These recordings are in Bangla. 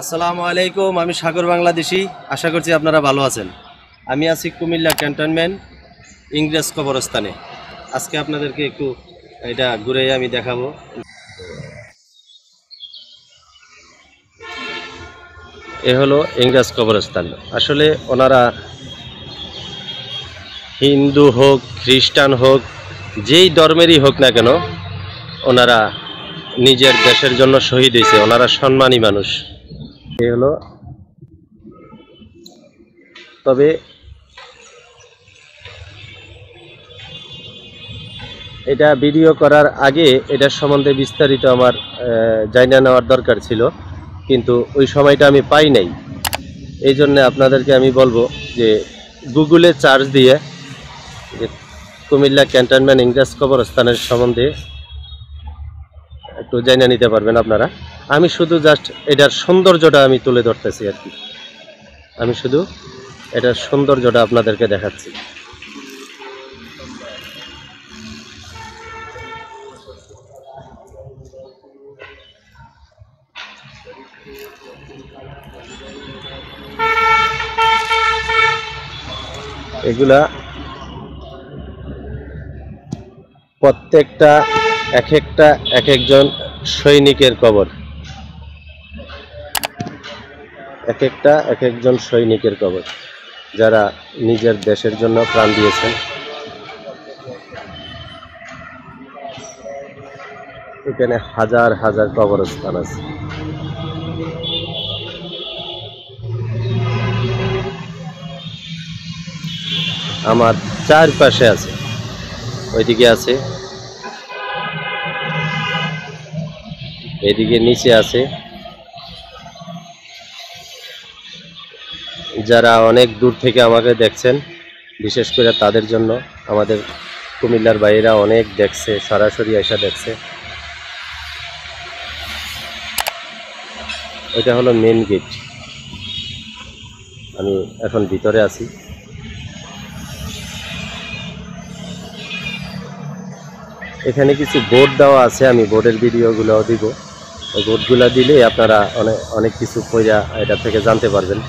আসসালামু আলাইকুম, আমি সাগর বাংলাদেশি। আশা করছি আপনারা ভালো আছেন। আমি আছি কুমিল্লা ক্যান্টনমেন্ট ইংরেজ কবরস্থানে। আজকে আপনাদেরকে একটু এটা ঘুরে আমি দেখাবো। এ হলো ইংরেজ কবরস্থান। আসলে ওনারা হিন্দু হোক, খ্রিস্টান হোক, যেই ধর্মেরই হোক না কেন, ওনারা নিজের দেশের জন্য শহীদ হয়েছে। ওনারা সম্মানী মানুষ। এ হলো, তবে এটা ভিডিও করার আগে এটার সম্বন্ধে বিস্তারিত আমার জানা নেওয়ার দরকার ছিল, কিন্তু ওই সময়টা আমি পাই নাই। এই জন্য আপনাদেরকে আমি বলবো যে গুগলে সার্চ দিয়ে যে কুমিল্লা ক্যান্টনমেন্ট ইংরেজ কবরস্থানের সম্বন্ধে একটু জানা নিতে পারবেন আপনারা। আমি শুধু জাস্ট এটার সৌন্দর্যটা আমি তুলে ধরতেছি আর কি। আমি শুধু এটার সৌন্দর্যটা আপনাদেরকে দেখাচ্ছি। এগুলা প্রত্যেকটা এক একজন সৈনিকের কবর। এক একজন সৈনিকের কবর, যারা নিজের দেশের জন্য প্রাণ দিয়েছেন। এখানে হাজার হাজার কবরস্থান আছে। আমার চারপাশে আছে, ওইদিকে আছে, এদিকে নিচে আছে। যারা অনেক দূর থেকে আমাকে দেখছেন, বিশেষ করে তাদের জন্য, আমাদের কুমিল্লার বাইরেরা অনেক দেখছে, সরাসরি এসে দেখছে। এটা হলো মেন গেট। আমি এখন ভিতরে আছি। এখানে কিছু বোর্ড দেওয়া আছে, আমি বোর্ডের ভিডিওগুলোও দিব। ওই বোর্ডগুলো দিলে আপনারা অনেক কিছু পয়সা এটা থেকে জানতে পারবেন।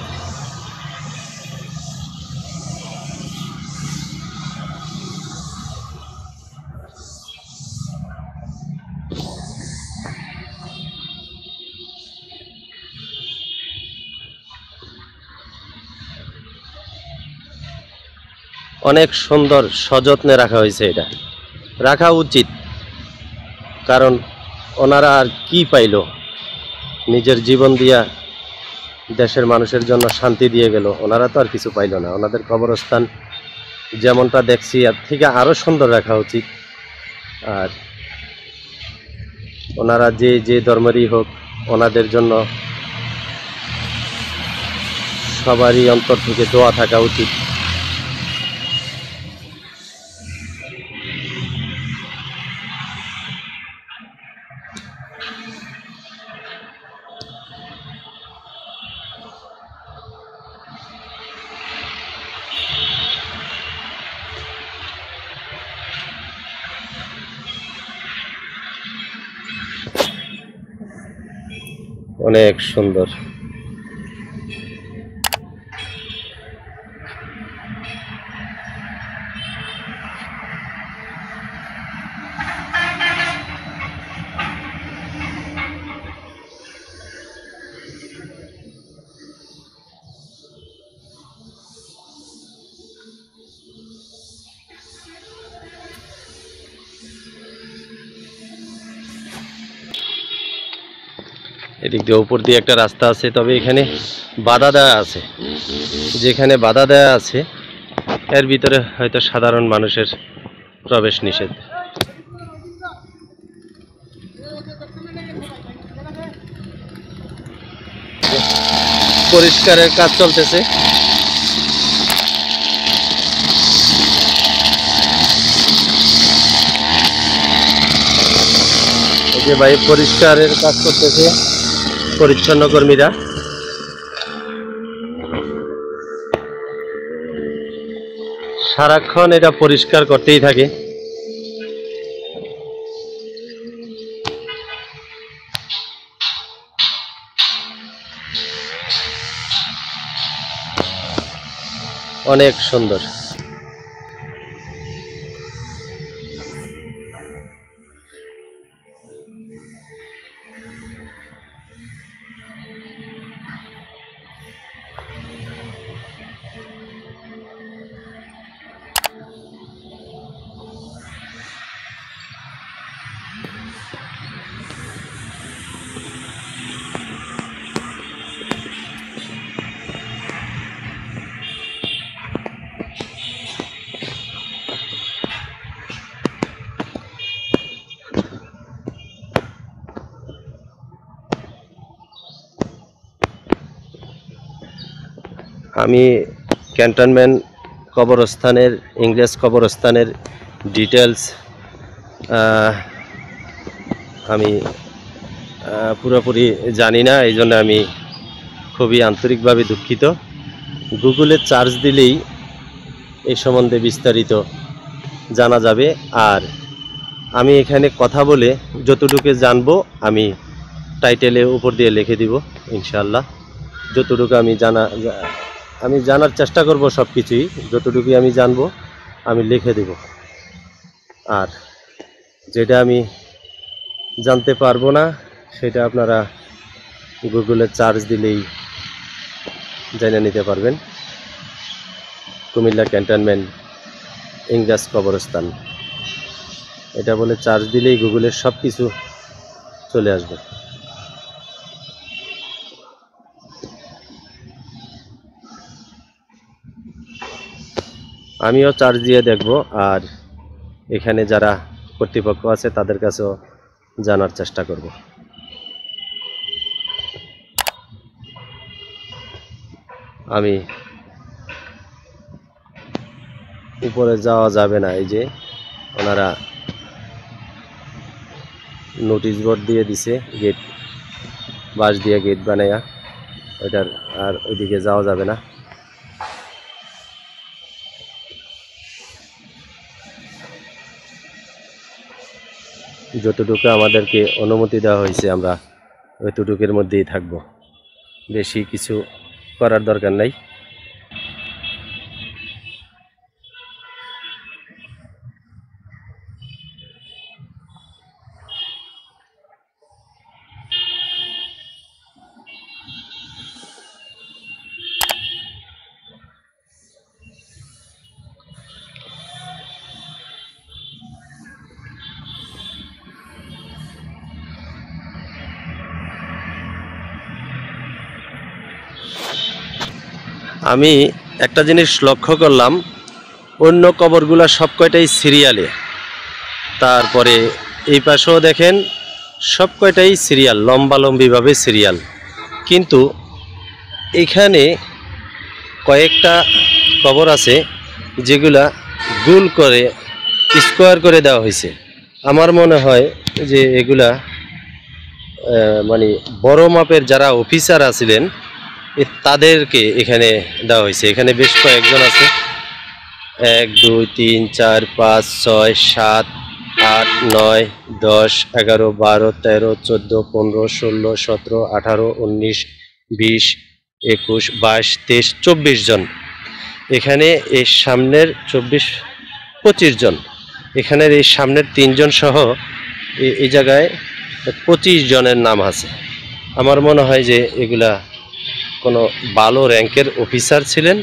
অনেক সুন্দর সযত্নে রাখা হয়েছে। এটা রাখা উচিত, কারণ ওনারা আর কি পাইল? নিজের জীবন দিয়া দেশের মানুষের জন্য শান্তি দিয়ে গেল, ওনারা তো আর কিছু পাইল না। ওনাদের কবরস্থান যেমনটা দেখছি এর থেকে আরও সুন্দর রাখা উচিত। আর ওনারা যে ধর্মেরই হোক, ওনাদের জন্য সবারই অন্তর থেকে দোয়া থাকা উচিত। অনেক সুন্দর। এদিক দিয়ে উপর দিয়ে একটা রাস্তা আছে, তবে এখানে বাধা দেওয়া আছে। যেখানে বাধা দেওয়া আছে এর ভিতরে হয়তো সাধারণ মানুষের প্রবেশ নিষেধ। পরিষ্কারের কাজ চলতেছে। এই যে ভাই পরিষ্কারের কাজ করতেছে পরিচ্ছন্ন কর্মীরা। সারাক্ষণ এটা পরিষ্কার করতেই থাকে। অনেক সুন্দর। আমি ক্যান্টনমেন্ট কবরস্থানের, ইংরেজ কবরস্থানের ডিটেলস আমি পুরোপুরি জানি না, এই জন্য আমি খুবই আন্তরিকভাবে দুঃখিত। গুগলে সার্চ দিলেই এই সম্বন্ধে বিস্তারিত জানা যাবে। আর আমি এখানে কথা বলে যতটুকু জানবো আমি টাইটেলে উপর দিয়ে লিখে দিব ইনশাআল্লাহ। যতটুকু আমি জানার চেষ্টা করব, সব কিছুই যতটুকু আমি জানবো আমি লিখে দেব। আর যেটা আমি জানতে পারবো না সেটা আপনারা গুগলে সার্চ দিলেই জেনে নিতে পারবেন। কুমিল্লা ক্যান্টনমেন্ট ইংরেজ কবরস্থান এটা বলে সার্চ দিলেই গুগলের সব কিছু চলে আসবে। আমিও সার্চ দিয়ে দেখব, আর এখানে যারা কর্তৃপক্ষ আছে তাদের কাছেও জানার চেষ্টা করব। আমি উপরে যাওয়া যাবে না, এই যে ওনারা নোটিশ বোর্ড দিয়ে দিছে, গেট বাঁশ দিয়ে গেট বানাইয়া, ওইটার আর ওইদিকে যাওয়া যাবে না। যতটুকু আমাদেরকে অনুমতি দেওয়া হয়েছে আমরা ওইটুকুর মধ্যেই থাকব, বেশি কিছু করার দরকার নাই। আমি একটা জিনিস লক্ষ্য করলাম, অন্য কবরগুলা সব কয়টাই সিরিয়ালে, তারপরে এই পাশেও দেখেন সব কয়টাই সিরিয়াল, লম্বালম্বিভাবে সিরিয়াল। কিন্তু এখানে কয়েকটা কবর আছে যেগুলা গোল করে স্কোয়ার করে দেওয়া হয়েছে। আমার মনে হয় যে এগুলা মানে বড় মাপের যারা অফিসার আছিলেন তাদেরকে এখানে দেওয়া হয়েছে। এখানে বেশ কয়েকজন আছে, 1 2 3 4 5 6 7 8 9 10 11 12 13 14 15 16 17 18 19 20 21 22 23 24 জন। এখানে এই সামনের 25 জন, এখানের এই সামনের 3 জন সহ এই জায়গায় 25 জনের নাম আছে। আমার মনে হয় যে এগুলা কোনো ভালো র্যাঙ্কের অফিসার ছিলেন,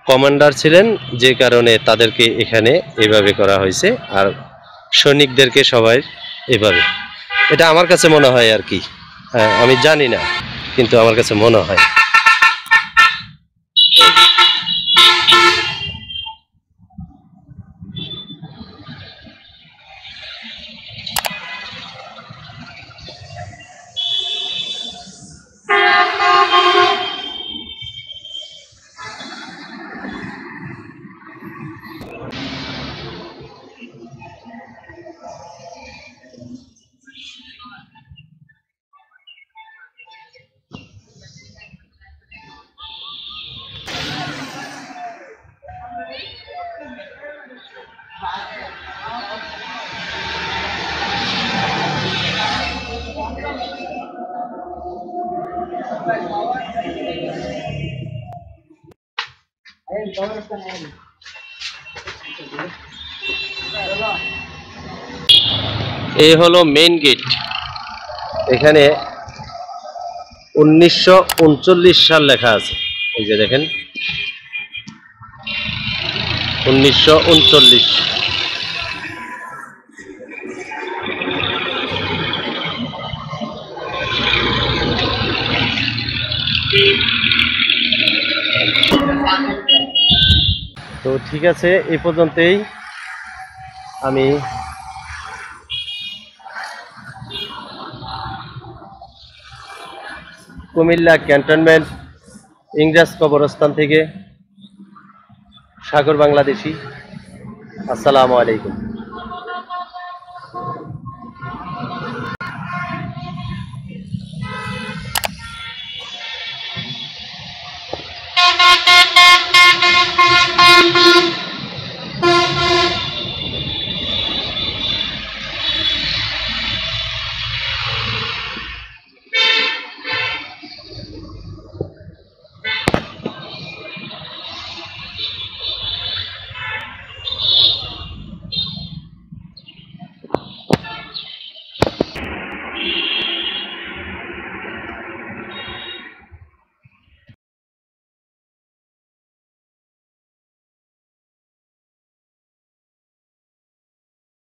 কমান্ডার ছিলেন, যে কারণে তাদেরকে এখানে এভাবে করা হয়েছে, আর সৈনিকদেরকে সবাই এভাবে। এটা আমার কাছে মনে হয় আর কি, আমি জানি না, কিন্তু আমার কাছে মনে হয়। এই হলো মেইন গেট। এখানে 1939 সাল লেখা আছে, এই যে দেখেন 1939। তো ঠিক আছে, এই পর্যন্তই। আমি কুমিল্লা ক্যান্টনমেন্ট ইংরেজ কবরস্থান থেকে সাগর বাংলাদেশী। আসসালামু আলাইকুম।